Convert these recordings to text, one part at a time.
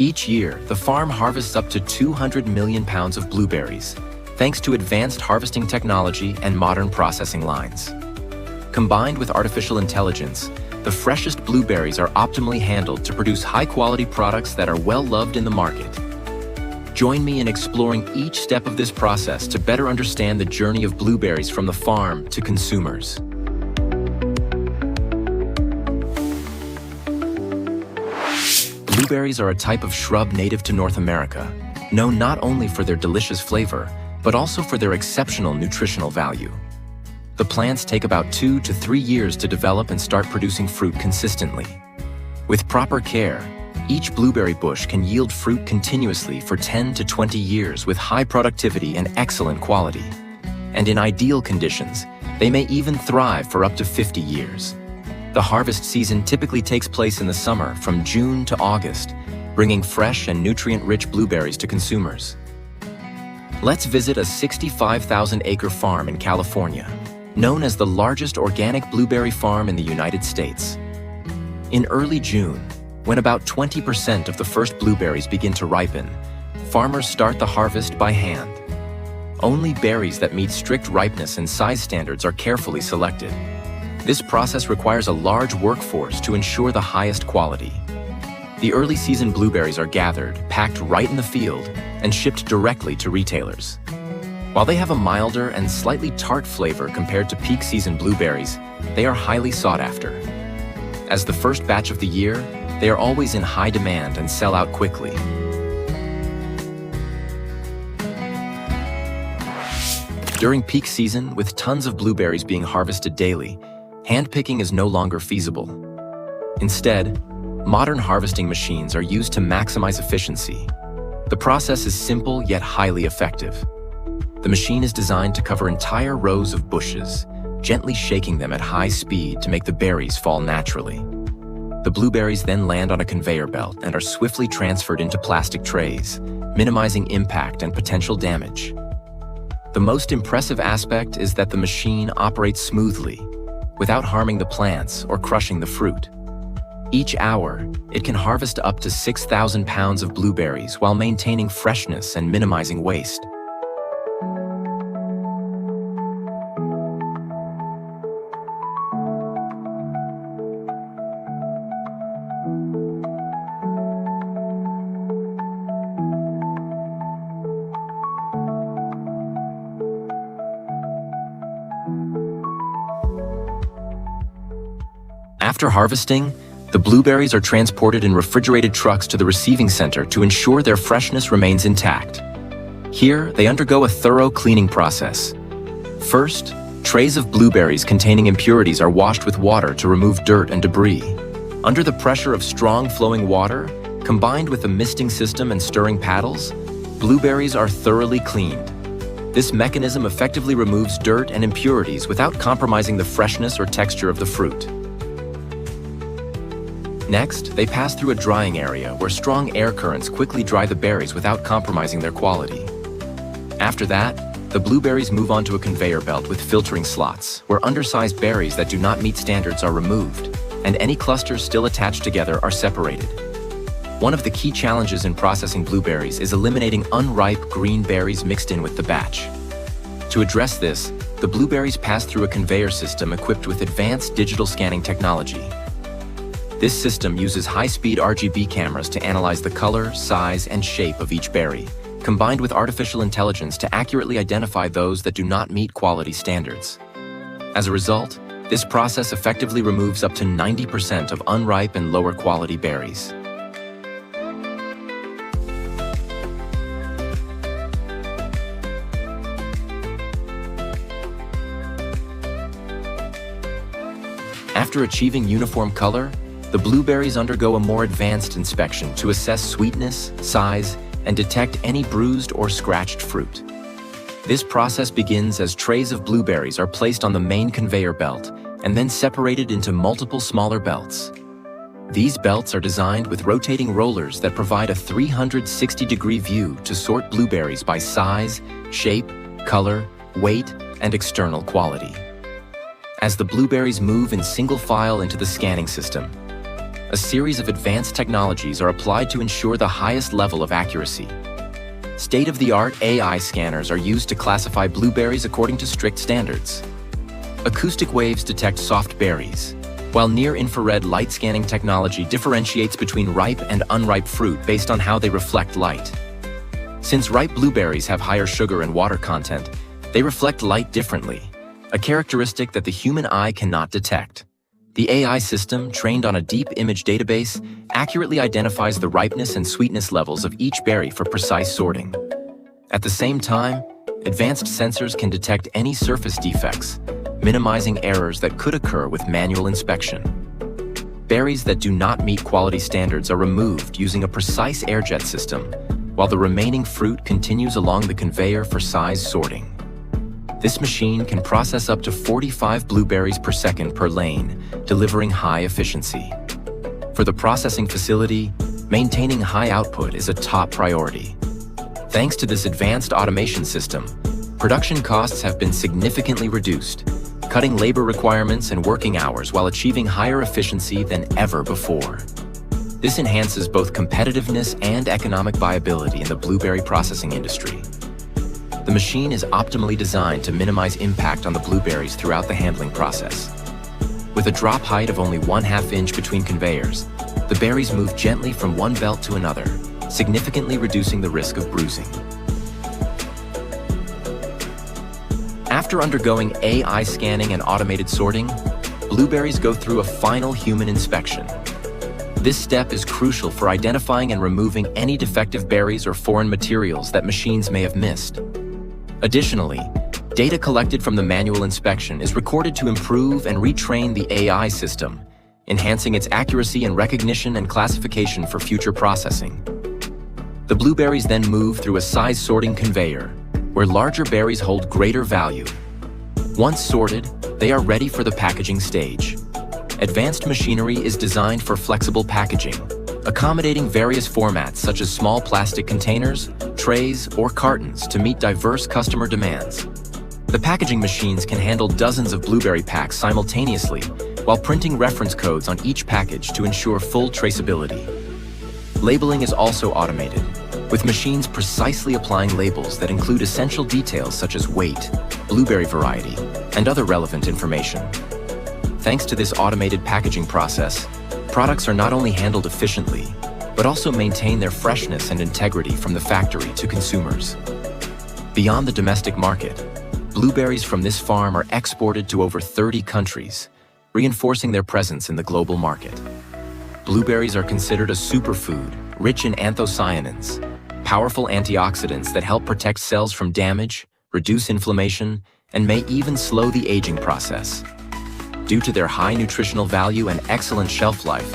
Each year, the farm harvests up to 200 million pounds of blueberries, thanks to advanced harvesting technology and modern processing lines. Combined with artificial intelligence, the freshest blueberries are optimally handled to produce high-quality products that are well-loved in the market. Join me in exploring each step of this process to better understand the journey of blueberries from the farm to consumers. Blueberries are a type of shrub native to North America, known not only for their delicious flavor, but also for their exceptional nutritional value. The plants take about 2 to 3 years to develop and start producing fruit consistently. With proper care, each blueberry bush can yield fruit continuously for 10 to 20 years with high productivity and excellent quality. And in ideal conditions, they may even thrive for up to 50 years. The harvest season typically takes place in the summer from June to August, bringing fresh and nutrient-rich blueberries to consumers. Let's visit a 65,000-acre farm in California, known as the largest organic blueberry farm in the United States. In early June, when about 20% of the first blueberries begin to ripen, farmers start the harvest by hand. Only berries that meet strict ripeness and size standards are carefully selected. This process requires a large workforce to ensure the highest quality. The early season blueberries are gathered, packed right in the field, and shipped directly to retailers. While they have a milder and slightly tart flavor compared to peak season blueberries, they are highly sought after. As the first batch of the year, they are always in high demand and sell out quickly. During peak season, with tons of blueberries being harvested daily, handpicking is no longer feasible. Instead, modern harvesting machines are used to maximize efficiency. The process is simple yet highly effective. The machine is designed to cover entire rows of bushes, gently shaking them at high speed to make the berries fall naturally. The blueberries then land on a conveyor belt and are swiftly transferred into plastic trays, minimizing impact and potential damage. The most impressive aspect is that the machine operates smoothly, without harming the plants or crushing the fruit. Each hour, it can harvest up to 6,000 pounds of blueberries while maintaining freshness and minimizing waste. After harvesting, the blueberries are transported in refrigerated trucks to the receiving center to ensure their freshness remains intact. Here, they undergo a thorough cleaning process. First, trays of blueberries containing impurities are washed with water to remove dirt and debris. Under the pressure of strong flowing water, combined with a misting system and stirring paddles, blueberries are thoroughly cleaned. This mechanism effectively removes dirt and impurities without compromising the freshness or texture of the fruit. Next, they pass through a drying area where strong air currents quickly dry the berries without compromising their quality. After that, the blueberries move onto a conveyor belt with filtering slots, where undersized berries that do not meet standards are removed, and any clusters still attached together are separated. One of the key challenges in processing blueberries is eliminating unripe green berries mixed in with the batch. To address this, the blueberries pass through a conveyor system equipped with advanced digital scanning technology. This system uses high-speed RGB cameras to analyze the color, size, and shape of each berry, combined with artificial intelligence to accurately identify those that do not meet quality standards. As a result, this process effectively removes up to 90% of unripe and lower quality berries. After achieving uniform color, the blueberries undergo a more advanced inspection to assess sweetness, size, and detect any bruised or scratched fruit. This process begins as trays of blueberries are placed on the main conveyor belt and then separated into multiple smaller belts. These belts are designed with rotating rollers that provide a 360-degree view to sort blueberries by size, shape, color, weight, and external quality. As the blueberries move in single file into the scanning system, a series of advanced technologies are applied to ensure the highest level of accuracy. State-of-the-art AI scanners are used to classify blueberries according to strict standards. Acoustic waves detect soft berries, while near-infrared light scanning technology differentiates between ripe and unripe fruit based on how they reflect light. Since ripe blueberries have higher sugar and water content, they reflect light differently, a characteristic that the human eye cannot detect. The AI system, trained on a deep image database, accurately identifies the ripeness and sweetness levels of each berry for precise sorting. At the same time, advanced sensors can detect any surface defects, minimizing errors that could occur with manual inspection. Berries that do not meet quality standards are removed using a precise airjet system, while the remaining fruit continues along the conveyor for size sorting. This machine can process up to 45 blueberries per second per lane, delivering high efficiency. For the processing facility, maintaining high output is a top priority. Thanks to this advanced automation system, production costs have been significantly reduced, cutting labor requirements and working hours while achieving higher efficiency than ever before. This enhances both competitiveness and economic viability in the blueberry processing industry. The machine is optimally designed to minimize impact on the blueberries throughout the handling process. With a drop height of only 1/2 inch between conveyors, the berries move gently from one belt to another, significantly reducing the risk of bruising. After undergoing AI scanning and automated sorting, blueberries go through a final human inspection. This step is crucial for identifying and removing any defective berries or foreign materials that machines may have missed. Additionally, data collected from the manual inspection is recorded to improve and retrain the AI system, enhancing its accuracy in recognition and classification for future processing. The blueberries then move through a size sorting conveyor, where larger berries hold greater value. Once sorted, they are ready for the packaging stage. Advanced machinery is designed for flexible packaging, accommodating various formats such as small plastic containers, trays, or cartons to meet diverse customer demands. The packaging machines can handle dozens of blueberry packs simultaneously while printing reference codes on each package to ensure full traceability. Labeling is also automated, with machines precisely applying labels that include essential details such as weight, blueberry variety, and other relevant information. Thanks to this automated packaging process, products are not only handled efficiently, but also maintain their freshness and integrity from the factory to consumers. Beyond the domestic market, blueberries from this farm are exported to over 30 countries, reinforcing their presence in the global market. Blueberries are considered a superfood, rich in anthocyanins, powerful antioxidants that help protect cells from damage, reduce inflammation, and may even slow the aging process. Due to their high nutritional value and excellent shelf life,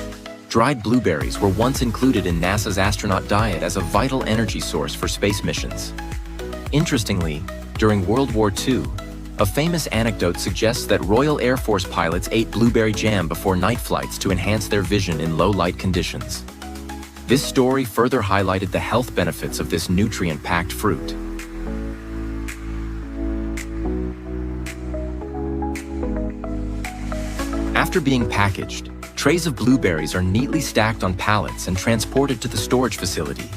dried blueberries were once included in NASA's astronaut diet as a vital energy source for space missions. Interestingly, during World War II, a famous anecdote suggests that Royal Air Force pilots ate blueberry jam before night flights to enhance their vision in low-light conditions. This story further highlighted the health benefits of this nutrient-packed fruit. After being packaged, trays of blueberries are neatly stacked on pallets and transported to the storage facility.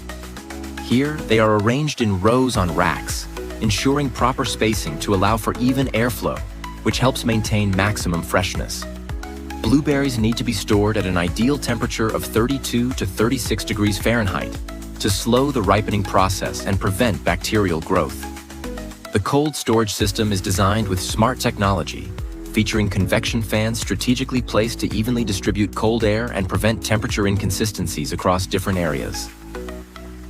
Here, they are arranged in rows on racks, ensuring proper spacing to allow for even airflow, which helps maintain maximum freshness. Blueberries need to be stored at an ideal temperature of 32 to 36 degrees Fahrenheit to slow the ripening process and prevent bacterial growth. The cold storage system is designed with smart technology, featuring convection fans strategically placed to evenly distribute cold air and prevent temperature inconsistencies across different areas.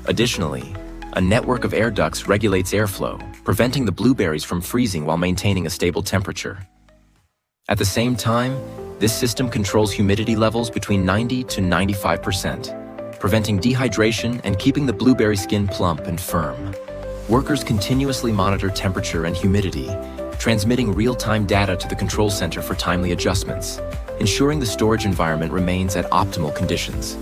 Additionally, a network of air ducts regulates airflow, preventing the blueberries from freezing while maintaining a stable temperature. At the same time, this system controls humidity levels between 90 to 95%, preventing dehydration and keeping the blueberry skin plump and firm. Workers continuously monitor temperature and humidity, transmitting real-time data to the control center for timely adjustments, ensuring the storage environment remains at optimal conditions.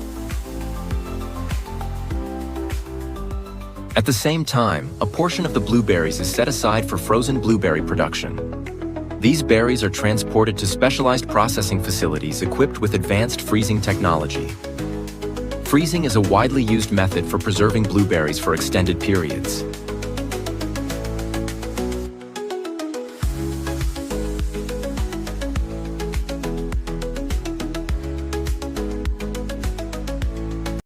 At the same time, a portion of the blueberries is set aside for frozen blueberry production. These berries are transported to specialized processing facilities equipped with advanced freezing technology. Freezing is a widely used method for preserving blueberries for extended periods.